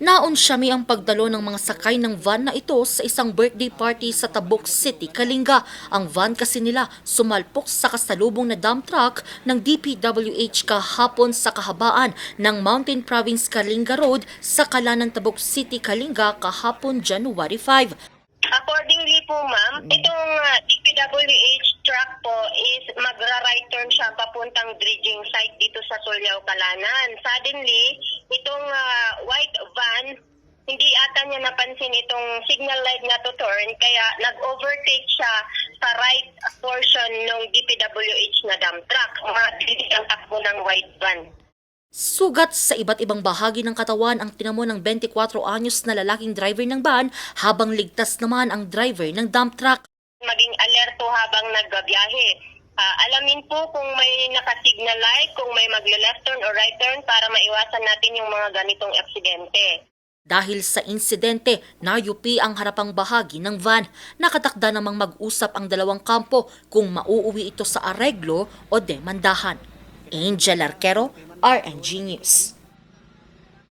Naunsyami ang pagdalo ng mga sakay ng van na ito sa isang birthday party sa Tabuk City, Kalinga. Ang van kasi nila sumalpok sa kasalubong na dump truck ng DPWH kahapon sa kahabaan ng Mountain Province Kalinga Road sa Kalanan, Tabuk City, Kalinga kahapon January 5. Accordingly po ma'am, itong DPWH truck po is magra-right turn siya papuntang dredging site dito sa Tulyao, Kalanan. Suddenly, itong white van, hindi ata niya napansin itong signal light na to turn, kaya nag-overtake siya sa right portion ng DPWH na dump truck. Mabilis ang takbo ng white van. Sugat sa iba't ibang bahagi ng katawan ang tinamo ng 24 anyos na lalaking driver ng van habang ligtas naman ang driver ng dump truck. Maging alerto habang nagbabiyahe. Alamin po kung may naka-signal light, kung may magle-left turn or right turn para maiwasan natin yung mga ganitong aksidente. Dahil sa insidente, nayupi ang harapang bahagi ng van. Nakatakda namang mag-usap ang dalawang kampo kung mauuwi ito sa areglo o demandahan. Angel Arquero, RNG News.